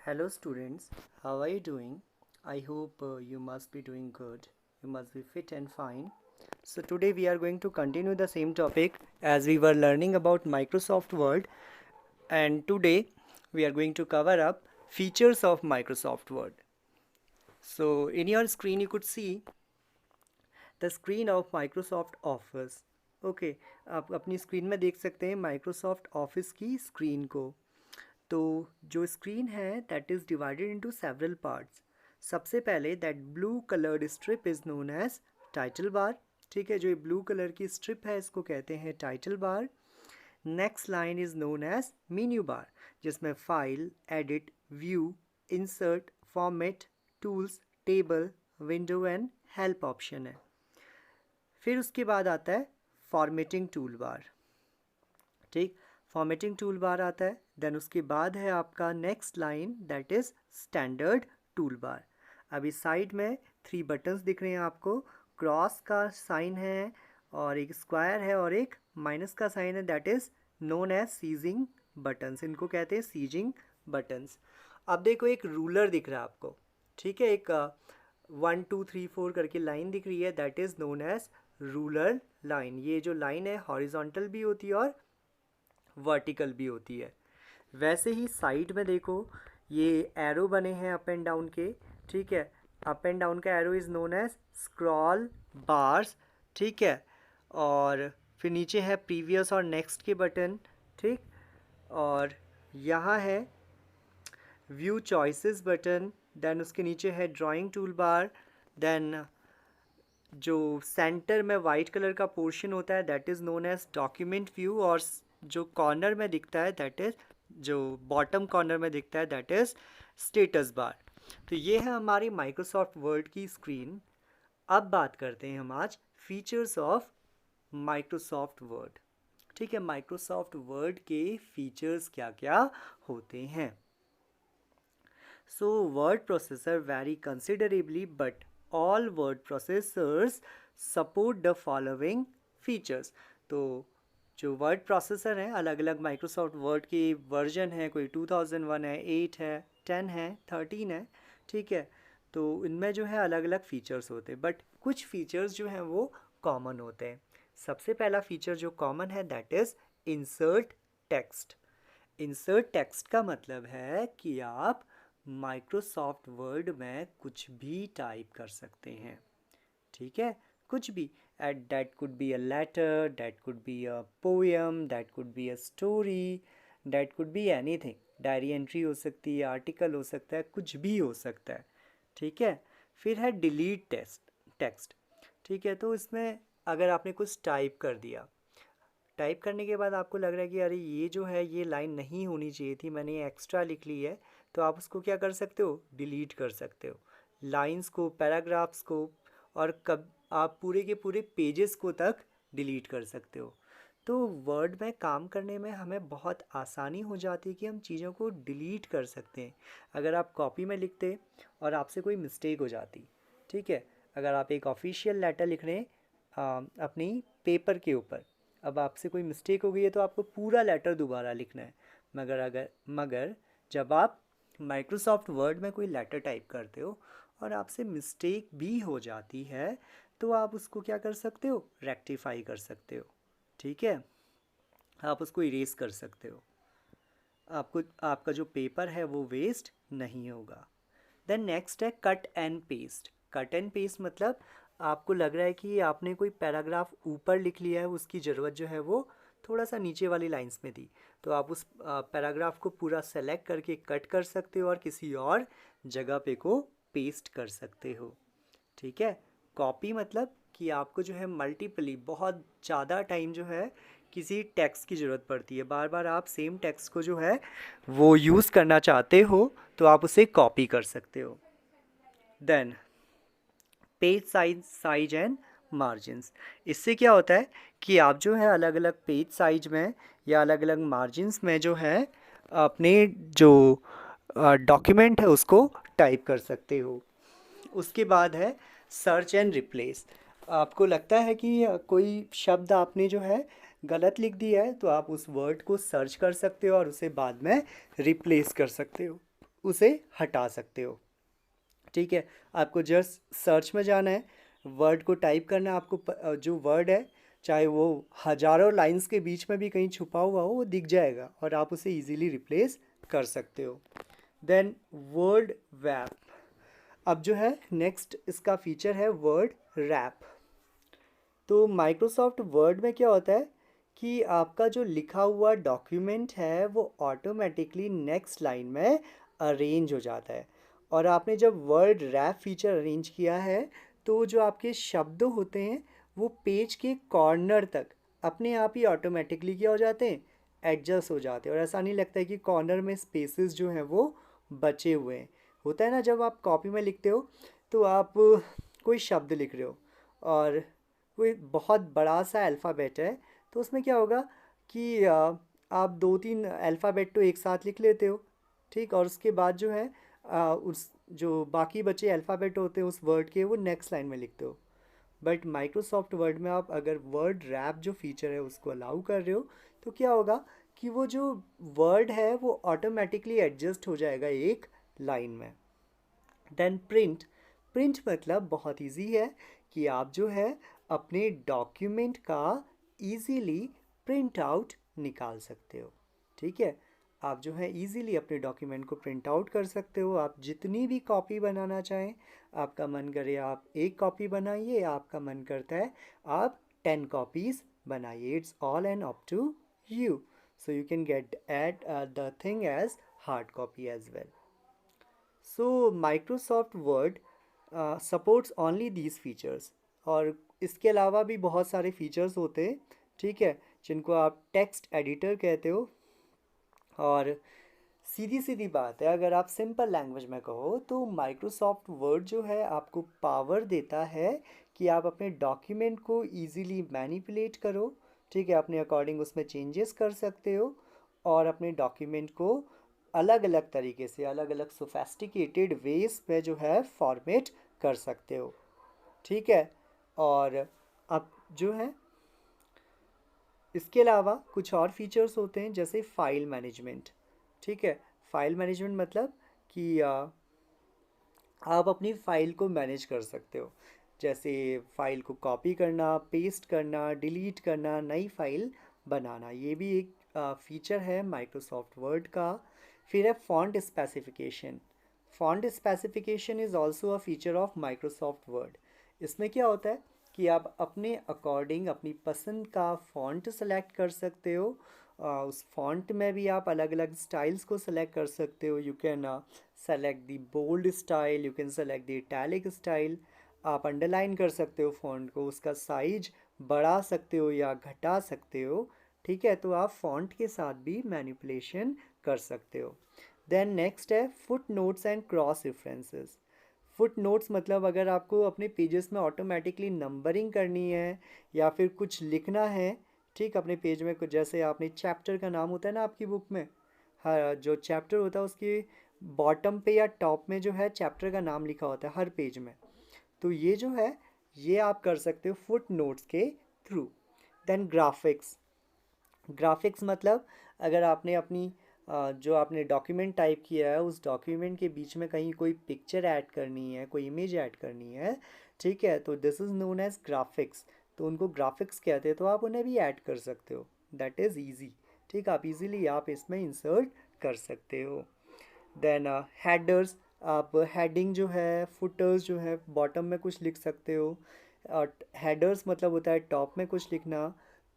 Hello students, how are you doing? I hope you must be doing good. You must be fit and fine. So today we are going to continue the same topic as we were learning about Microsoft Word, and today we are going to cover up features of Microsoft Word. So in your screen you could see the screen of Microsoft Office. Okay आप अपनी screen में देख सकते हैं Microsoft office की screen को। तो जो स्क्रीन है that is divided into several parts. सबसे पहले that blue coloured strip is known as title bar. ठीक है, जो ये ब्लू कलर की स्ट्रिप है इसको कहते हैं title bar. Next line is known as menu bar, जिसमें file, edit, view, insert, format, tools, table, window and help option है। फिर उसके बाद आता है फॉर्मेटिंग टूल बार। ठीक, फॉर्मेटिंग टूल बार आता है। देन उसके बाद है आपका next line that is standard tool bar. अभी साइड में 3 बटन्स दिख रहे हैं आपको, क्रॉस का साइन है और एक स्क्वायर है और एक माइनस का साइन है, that is known as sizing buttons. इनको कहते हैं सीजिंग बटन्स। अब देखो एक रूलर दिख रहा है आपको, ठीक है, एक 1 2 3 4 करके लाइन दिख रही है, that is known as ruler line. ये जो लाइन है हॉरिजॉन्टल भी होती है और वर्टिकल भी होती है। वैसे ही साइड में देखो ये एरो बने हैं अप एंड डाउन के। ठीक है, अप एंड डाउन का arrow is known as scroll bars. ठीक है, और फिर नीचे है प्रीवियस और नेक्स्ट के बटन। ठीक, और यहाँ है व्यू चॉइसेस बटन। देन उसके नीचे है ड्राइंग टूल बार। देन जो सेंटर में वाइट कलर का पोर्शन होता है that is known as document view, और जो कॉर्नर में दिखता है दैट इज़, जो बॉटम कॉर्नर में दिखता है दैट इज़ स्टेटस बार। तो ये है हमारी माइक्रोसॉफ्ट वर्ड की स्क्रीन। अब बात करते हैं हम आज फीचर्स ऑफ माइक्रोसॉफ्ट वर्ड। ठीक है, माइक्रोसॉफ्ट वर्ड के फीचर्स क्या क्या होते हैं। So word processor vary considerably but all word processors support the following features। तो जो वर्ड प्रोसेसर हैं अलग अलग माइक्रोसॉफ्ट वर्ड के वर्जन है, कोई 2001 है, 8 है, 10 है, 13 है। ठीक है, तो इनमें जो है अलग अलग फीचर्स होते हैं, बट कुछ फीचर्स जो हैं वो कॉमन होते हैं। सबसे पहला फीचर जो कॉमन है that is insert text. Insert text का मतलब है कि आप माइक्रोसॉफ्ट वर्ड में कुछ भी टाइप कर सकते हैं। ठीक है, कुछ भी, at that could be a letter, that could be a poem, that could be a story, that could be anything. Diary entry हो सकती है, आर्टिकल हो सकता है, कुछ भी हो सकता है। ठीक है, फिर है डिलीट टेक्स्ट। ठीक है, तो इसमें अगर आपने कुछ टाइप कर दिया, टाइप करने के बाद आपको लग रहा है कि अरे ये जो है ये लाइन नहीं होनी चाहिए थी, मैंने ये एक्स्ट्रा लिख ली है, तो आप उसको क्या कर सकते हो, डिलीट कर सकते हो। लाइंस को, पैराग्राफ्स को, और कब आप पूरे के पूरे पेजेस को तक डिलीट कर सकते हो। तो वर्ड में काम करने में हमें बहुत आसानी हो जाती है कि हम चीज़ों को डिलीट कर सकते हैं। अगर आप कॉपी में लिखते और आपसे कोई मिस्टेक हो जाती, ठीक है, अगर आप एक ऑफिशियल लेटर लिख रहे हैं अपनी पेपर के ऊपर, अब आपसे कोई मिस्टेक हो गई है तो आपको पूरा लेटर दोबारा लिखना है। मगर जब आप माइक्रोसॉफ्ट वर्ड में कोई लेटर टाइप करते हो और आपसे मिस्टेक भी हो जाती है तो आप उसको क्या कर सकते हो, रेक्टिफाई कर सकते हो। ठीक है, आप उसको इरेज कर सकते हो, आपको आपका जो पेपर है वो वेस्ट नहीं होगा। देन नेक्स्ट है cut and paste. Cut and paste मतलब आपको लग रहा है कि आपने कोई पैराग्राफ ऊपर लिख लिया है, उसकी ज़रूरत जो है वो थोड़ा सा नीचे वाली लाइंस में थी, तो आप उस पैराग्राफ को पूरा सेलेक्ट करके कट कर सकते हो और किसी और जगह पे को पेस्ट कर सकते हो। ठीक है, कॉपी मतलब कि आपको जो है मल्टीपली बहुत ज़्यादा टाइम जो है किसी टेक्स्ट की ज़रूरत पड़ती है, बार बार आप सेम टेक्स्ट को जो है वो यूज़ करना चाहते हो तो आप उसे कॉपी कर सकते हो। Then page size and margins. इससे क्या होता है कि आप जो है अलग अलग पेज साइज में या अलग अलग मार्जिन्स में जो है अपने जो डॉक्यूमेंट है उसको टाइप कर सकते हो। उसके बाद है सर्च एंड रिप्लेस। आपको लगता है कि कोई शब्द आपने जो है गलत लिख दिया है तो आप उस वर्ड को सर्च कर सकते हो और उसे बाद में रिप्लेस कर सकते हो। उसे हटा सकते हो। ठीक है, आपको जस्ट सर्च में जाना है, वर्ड को टाइप करना है, आपको जो वर्ड है चाहे वो हजारों लाइंस के बीच में भी कहीं छुपा हुआ हो वो दिख जाएगा और आप उसे इजीली रिप्लेस कर सकते हो। Then word wrap. अब जो है नेक्स्ट इसका फीचर है वर्ड रैप। तो माइक्रोसॉफ्ट वर्ड में क्या होता है कि आपका जो लिखा हुआ डॉक्यूमेंट है वो ऑटोमेटिकली नेक्स्ट लाइन में अरेंज हो जाता है। और आपने जब वर्ड रैप फीचर अरेंज किया है तो जो आपके शब्द होते हैं वो पेज के कॉर्नर तक अपने आप ही ऑटोमेटिकली क्या हो जाते हैं, एडजस्ट हो जाते हैं। और ऐसा नहीं लगता है कि कॉर्नर में स्पेसेस जो हैं वो बचे हुए हैं। होता है ना, जब आप कॉपी में लिखते हो तो आप कोई शब्द लिख रहे हो और कोई बहुत बड़ा सा अल्फ़ाबेट है, तो उसमें क्या होगा कि आप दो तीन अल्फ़ाबेट तो एक साथ लिख लेते हो, ठीक, और उसके बाद जो है उस जो बाकी बचे अल्फ़ाबेट होते हैं उस वर्ड के वो नेक्स्ट लाइन में लिखते हो। बट माइक्रोसॉफ्ट वर्ड में आप अगर वर्ड रैप जो फीचर है उसको अलाउ कर रहे हो तो क्या होगा कि वो जो वर्ड है वो ऑटोमेटिकली एडजस्ट हो जाएगा एक लाइन में। Then print. प्रिंट मतलब बहुत इजी है कि आप जो है अपने डॉक्यूमेंट का इजीली प्रिंट आउट निकाल सकते हो। ठीक है, आप जो है इजीली अपने डॉक्यूमेंट को प्रिंट आउट कर सकते हो। आप जितनी भी कॉपी बनाना चाहें, आपका मन करे आप एक कॉपी बनाइए, आपका मन करता है आप 10 कॉपीज़ बनाइए, it's all end up to you. So you can get at the thing as hard copy as well. So Microsoft Word supports only these features। और इसके अलावा भी बहुत सारे फीचर्स होते हैं, ठीक है, जिनको आप टेक्स्ट एडिटर कहते हो। और सीधी सीधी बात है, अगर आप सिंपल लैंग्वेज में कहो तो माइक्रोसॉफ्ट वर्ड जो है आपको पावर देता है कि आप अपने डॉक्यूमेंट को इजीली मैनिपुलेट करो। ठीक है, अपने अकॉर्डिंग उसमें चेंजेस कर सकते हो और अपने डॉक्यूमेंट को अलग अलग तरीके से अलग अलग सोफेस्टिकेटेड वेज में जो है फॉर्मेट कर सकते हो। ठीक है, और अब जो है इसके अलावा कुछ और फीचर्स होते हैं जैसे फाइल मैनेजमेंट। ठीक है, फाइल मैनेजमेंट मतलब कि आप अपनी फ़ाइल को मैनेज कर सकते हो, जैसे फ़ाइल को कॉपी करना, पेस्ट करना, डिलीट करना, नई फ़ाइल बनाना, ये भी एक फीचर है माइक्रोसॉफ्ट वर्ड का। फिर है font specification. Font specification is also a feature of Microsoft word. इसमें क्या होता है कि आप अपने अकॉर्डिंग अपनी पसंद का फ़ॉन्ट सेलेक्ट कर सकते हो। उस फॉन्ट में भी आप अलग अलग स्टाइल्स को सेलेक्ट कर सकते हो। You can select the bold style, you can select the italic style. आप अंडरलाइन कर सकते हो फॉन्ट को, उसका साइज बढ़ा सकते हो या घटा सकते हो। ठीक है, तो आप फॉन्ट के साथ भी मैनिपुलेशन कर सकते हो। देन नेक्स्ट है foot notes and cross references. Foot notes मतलब अगर आपको अपने पेजेस में ऑटोमेटिकली नंबरिंग करनी है या फिर कुछ लिखना है, ठीक, अपने पेज में कुछ, जैसे आपने चैप्टर का नाम होता है ना आपकी बुक में, हर जो चैप्टर होता है उसके बॉटम पे या टॉप में जो है चैप्टर का नाम लिखा होता है हर पेज में, तो ये जो है ये आप कर सकते हो फुट नोट्स के थ्रू। Then graphics. ग्राफिक्स मतलब अगर आपने अपनी जो आपने डॉक्यूमेंट टाइप किया है उस डॉक्यूमेंट के बीच में कहीं कोई पिक्चर ऐड करनी है, कोई इमेज ऐड करनी है, ठीक है, तो this is known as graphics. तो उनको ग्राफिक्स कहते हैं, तो आप उन्हें भी ऐड कर सकते हो, दैट इज़ ईजी। ठीक, आप इजीली आप इसमें इंसर्ट कर सकते हो। Then headers. आप हेडिंग जो है, फुटर्स जो है, बॉटम में कुछ लिख सकते हो। और हेडर्स मतलब होता है टॉप में कुछ लिखना।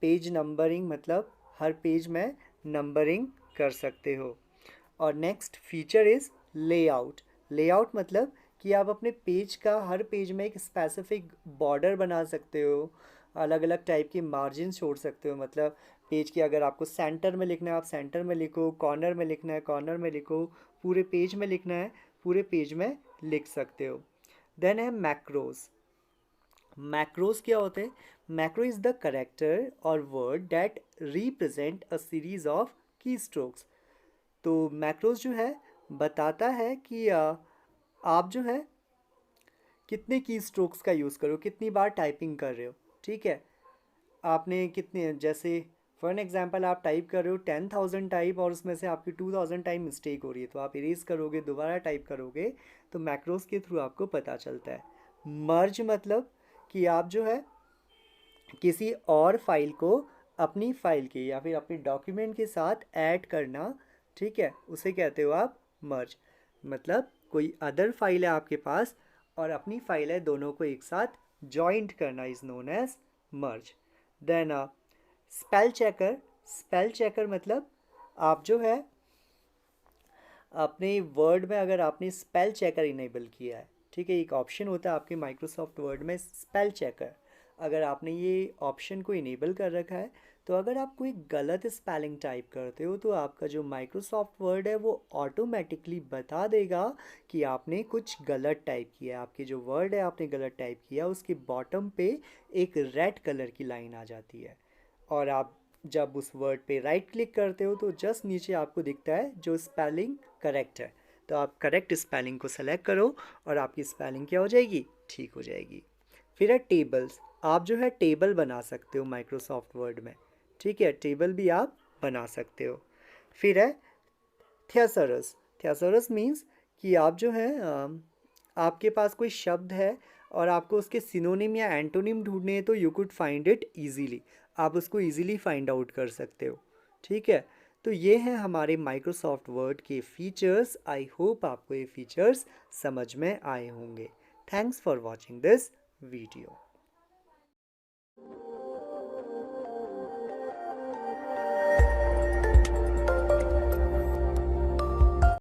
पेज नंबरिंग मतलब हर पेज में नंबरिंग कर सकते हो। और next feature is layout. Layout मतलब कि आप अपने पेज का हर पेज में एक स्पेसिफिक बॉर्डर बना सकते हो, अलग अलग टाइप की मार्जिन छोड़ सकते हो। मतलब पेज की अगर आपको सेंटर में लिखना है आप सेंटर में लिखो, कॉर्नर में लिखना है कॉर्नर में लिखो, पूरे पेज में लिखना है पूरे पेज में लिख सकते हो। देन है मैक्रोज। मैक्रोज क्या होते हैं? मैक्रो इज़ द करेक्टर और word that represent a series of की स्ट्रोक्स। तो मैक्रोज जो है बताता है कि आप जो है कितने की स्ट्रोक्स का यूज़ करो, कितनी बार टाइपिंग कर रहे हो। ठीक है, आपने कितने, जैसे फॉर एन एग्जाम्पल आप टाइप कर रहे हो 10,000 टाइप और उसमें से आपकी 2,000 टाइम मिस्टेक हो रही है, तो आप इरेज करोगे, दोबारा टाइप करोगे, तो मैक्रोस के थ्रू आपको पता चलता है। मर्ज मतलब कि आप जो है किसी और फाइल को अपनी फाइल के या फिर अपने डॉक्यूमेंट के साथ ऐड करना, ठीक है, उसे कहते हो आप मर्ज। मतलब कोई अदर फाइल है आपके पास और अपनी फाइल है, दोनों को एक साथ जॉइंट करना is known as merge. Then spell checker, spell checker मतलब आप जो है अपने वर्ड में अगर आपने स्पेल चेकर इनेबल किया है, ठीक है, एक ऑप्शन होता है आपके माइक्रोसॉफ्ट वर्ड में स्पेल चेकर, अगर आपने ये ऑप्शन को इनेबल कर रखा है, तो अगर आप कोई गलत स्पेलिंग टाइप करते हो तो आपका जो माइक्रोसॉफ्ट वर्ड है वो ऑटोमेटिकली बता देगा कि आपने कुछ गलत टाइप किया है। आपकी जो वर्ड है आपने गलत टाइप किया, उसके बॉटम पे एक रेड कलर की लाइन आ जाती है, और आप जब उस वर्ड पे राइट क्लिक करते हो तो जस्ट नीचे आपको दिखता है जो स्पेलिंग करेक्ट है, तो आप करेक्ट स्पेलिंग को सेलेक्ट करो और आपकी स्पेलिंग क्या हो जाएगी, ठीक हो जाएगी। फिर है टेबल्स, आप जो है टेबल बना सकते हो माइक्रोसॉफ्ट वर्ड में, ठीक है, टेबल भी आप बना सकते हो। फिर है थियासरस, थियासरस मीन्स कि आप जो है आपके पास कोई शब्द है और आपको उसके सिनोनिम या एंटोनिम ढूंढने हैं, तो you could find it easily, आप उसको ईजीली फाइंड आउट कर सकते हो, ठीक है। तो ये हैं हमारे माइक्रोसॉफ्ट वर्ड के फीचर्स। आई होप आपको ये फीचर्स समझ में आए होंगे। Thanks for watching this video.